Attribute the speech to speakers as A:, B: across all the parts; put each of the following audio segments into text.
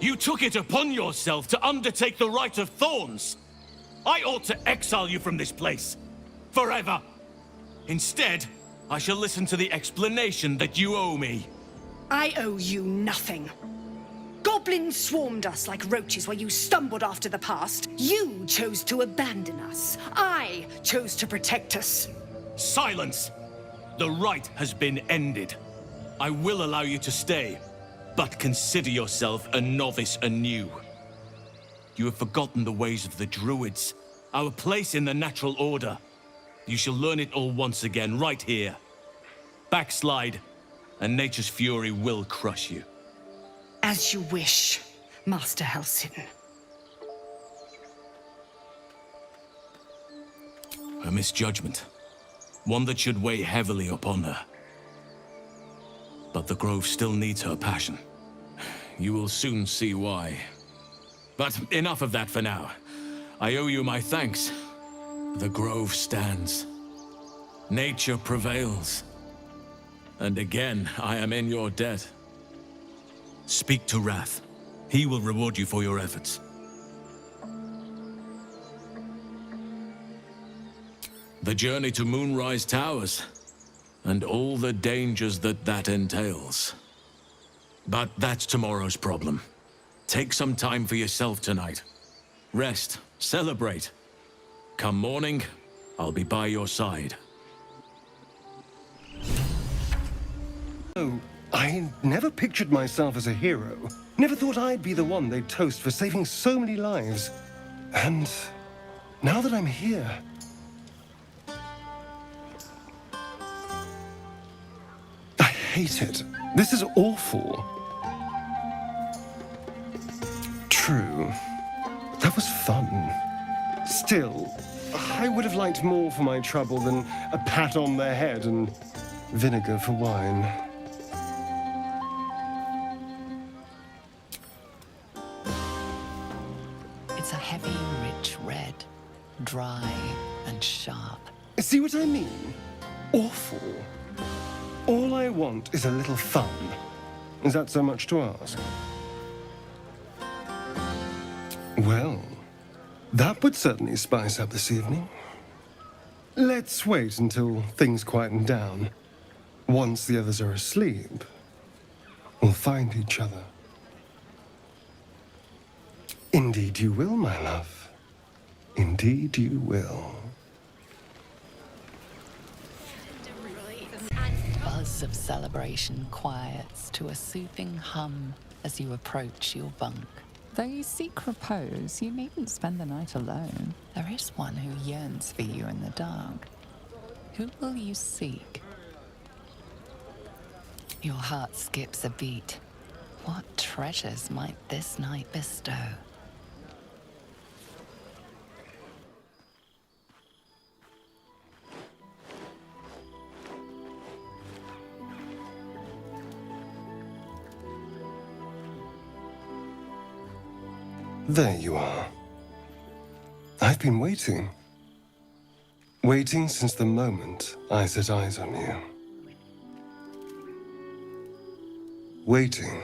A: You took it upon yourself to undertake the Rite of Thorns. I ought to exile you from this place. Forever. Instead, I shall listen to the explanation that you owe me.
B: I owe you nothing. Goblins swarmed us like roaches while you stumbled after the past. You chose to abandon us. I chose to protect us.
A: Silence! The rite has been ended. I will allow you to stay, but consider yourself a novice anew. You have forgotten the ways of the druids, our place in the natural order. You shall learn it all once again, right here. Backslide, and nature's fury will crush you.
B: As you wish, Master Halsin.
A: A misjudgment. One that should weigh heavily upon her. But the Grove still needs her passion. You will soon see why. But enough of that for now. I owe you my thanks. The Grove stands. Nature prevails. And again, I am in your debt. Speak to Wrath. He will reward you for your efforts. The journey to Moonrise Towers, and all the dangers that entails. But that's tomorrow's problem. Take some time for yourself tonight. Rest, celebrate. Come morning, I'll be by your side.
C: Oh, I never pictured myself as a hero. Never thought I'd be the one they'd toast for saving so many lives. And now that I'm here... I hate it. This is awful. True. That was fun. Still, I would have liked more for my trouble than a pat on the head and vinegar for wine.
D: It's a heavy, rich red, dry and sharp.
C: See what I mean? Awful. All I want is a little fun. Is that so much to ask? Well, that would certainly spice up this evening. Let's wait until things quieten down. Once the others are asleep, we'll find each other. Indeed you will, my love. Indeed you will.
D: Buzz of celebration quiets to a soothing hum as you approach your bunk.
E: Though you seek repose, you needn't spend the night alone.
D: There is one who yearns for you in the dark. Who will you seek? Your heart skips a beat. What treasures might this night bestow?
C: There you are. I've been waiting. Waiting since the moment I set eyes on you. Waiting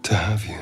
C: to have you.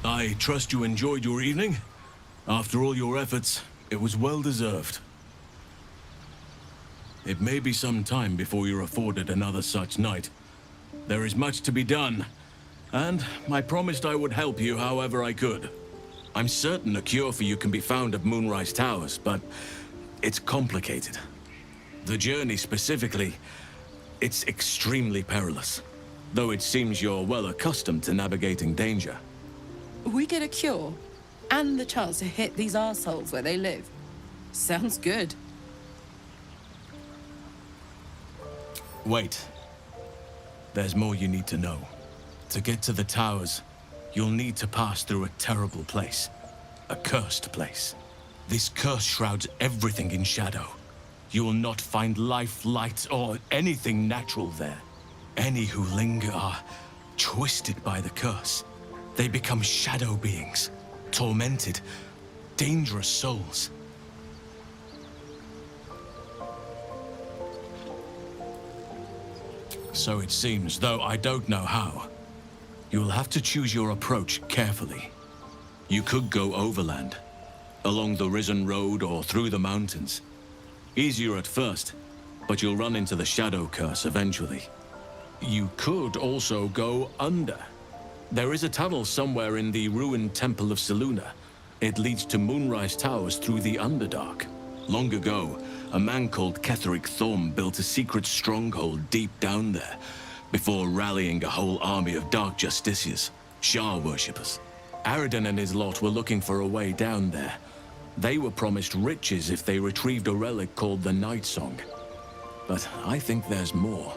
A: I trust you enjoyed your evening. After all your efforts, it was well deserved. It may be some time before you're afforded another such night. There is much to be done, and I promised I would help you however I could. I'm certain a cure for you can be found at Moonrise Towers, but it's complicated. The journey specifically, it's extremely perilous, though it seems you're well accustomed to navigating danger.
F: We get a cure, and the chance to hit these assholes where they live. Sounds good.
A: Wait. There's more you need to know. To get to the towers, you'll need to pass through a terrible place. A cursed place. This curse shrouds everything in shadow. You will not find life, light, or anything natural there. Any who linger are twisted by the curse. They become shadow beings, tormented, dangerous souls. So it seems, though I don't know how. You'll have to choose your approach carefully. You could go overland, along the Risen Road or through the mountains. Easier at first, but you'll run into the shadow curse eventually. You could also go under. There is a tunnel somewhere in the ruined Temple of Selûne. It leads to Moonrise Towers through the Underdark. Long ago, a man called Cleric built a secret stronghold deep down there, before rallying a whole army of Dark Justiciars, Shah worshippers. Aridin and his lot were looking for a way down there. They were promised riches if they retrieved a relic called the Night Song. But I think there's more.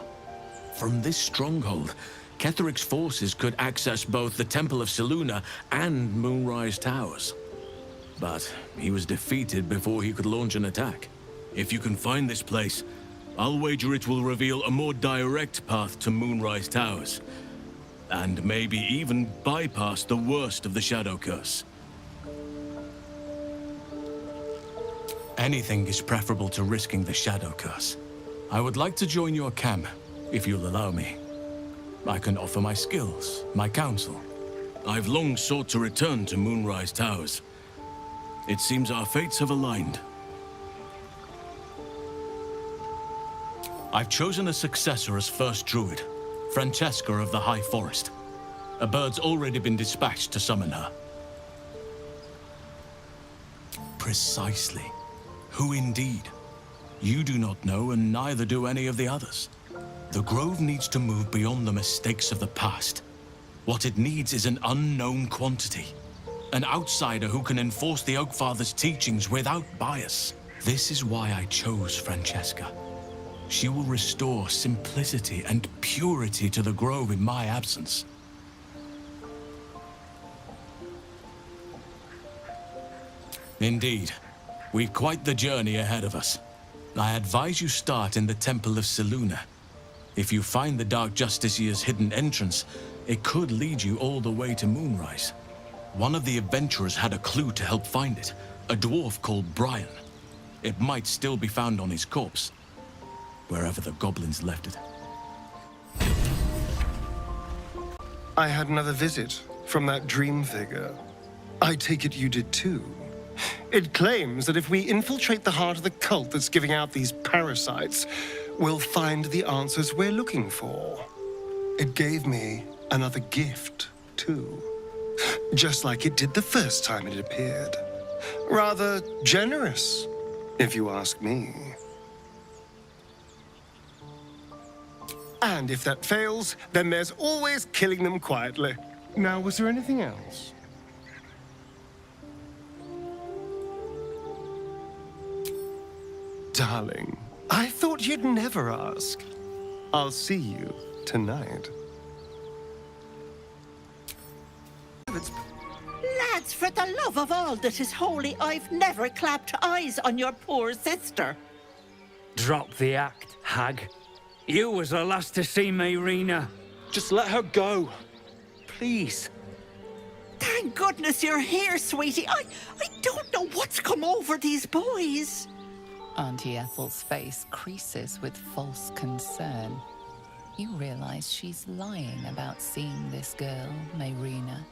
A: From this stronghold, Ketheric's forces could access both the Temple of Selûne and Moonrise Towers. But he was defeated before he could launch an attack. If you can find this place, I'll wager it will reveal a more direct path to Moonrise Towers. And maybe even bypass the worst of the Shadow Curse. Anything is preferable to risking the Shadow Curse. I would like to join your camp, if you'll allow me. I can offer my skills, my counsel. I've long sought to return to Moonrise Towers. It seems our fates have aligned. I've chosen a successor as first druid, Francesca of the High Forest. A bird's already been dispatched to summon her. Precisely. Who indeed? You do not know, and neither do any of the others. The Grove needs to move beyond the mistakes of the past. What it needs is an unknown quantity. An outsider who can enforce the Oakfather's teachings without bias. This is why I chose Francesca. She will restore simplicity and purity to the Grove in my absence. Indeed. We've quite the journey ahead of us. I advise you start in the Temple of Selûne. If you find the Dark Justiciar's hidden entrance, it could lead you all the way to Moonrise. One of the adventurers had a clue to help find it, a dwarf called Brian. It might still be found on his corpse, wherever the goblins left it.
C: I had another visit from that dream figure. I take it you did too. It claims that if we infiltrate the heart of the cult that's giving out these parasites, we'll find the answers we're looking for. It gave me another gift, too. Just like it did the first time it appeared. Rather generous, if you ask me. And if that fails, then there's always killing them quietly. Now, was there anything else? Darling, I thought you'd never ask. I'll see you tonight.
G: Lads, for the love of all that is holy, I've never clapped eyes on your poor sister.
H: Drop the act, hag. You was the last to see Mayrina.
I: Just let her go. Please.
G: Thank goodness you're here, sweetie. I don't know what's come over these boys.
D: Auntie Ethel's face creases with false concern. You realize she's lying about seeing this girl, Mayrina.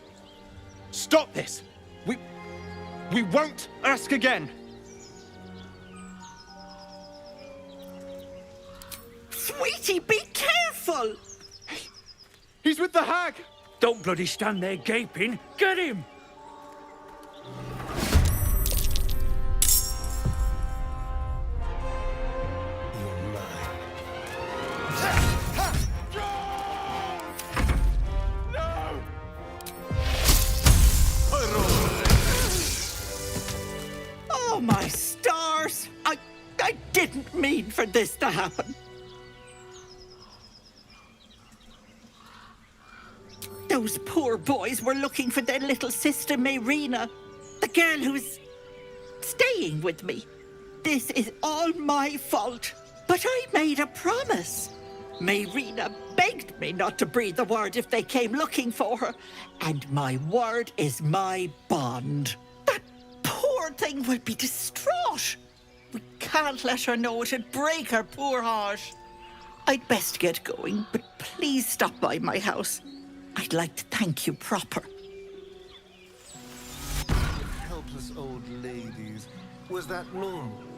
I: Stop this! We won't ask again!
G: Sweetie, be careful!
I: He's with the hag!
H: Don't bloody stand there gaping. Get him!
G: Oh, my stars! didn't mean for this to happen. Those poor boys were looking for their little sister, Mayrina, the girl who's staying with me. This is all my fault. But I made a promise. Mayrina begged me not to breathe a word if they came looking for her. And my word is my bond. That poor thing will be distraught. We can't let her know. It'd break her poor heart. I'd best get going, but please stop by my house. I'd like to thank you proper.
F: Helpless old ladies. Was that normal?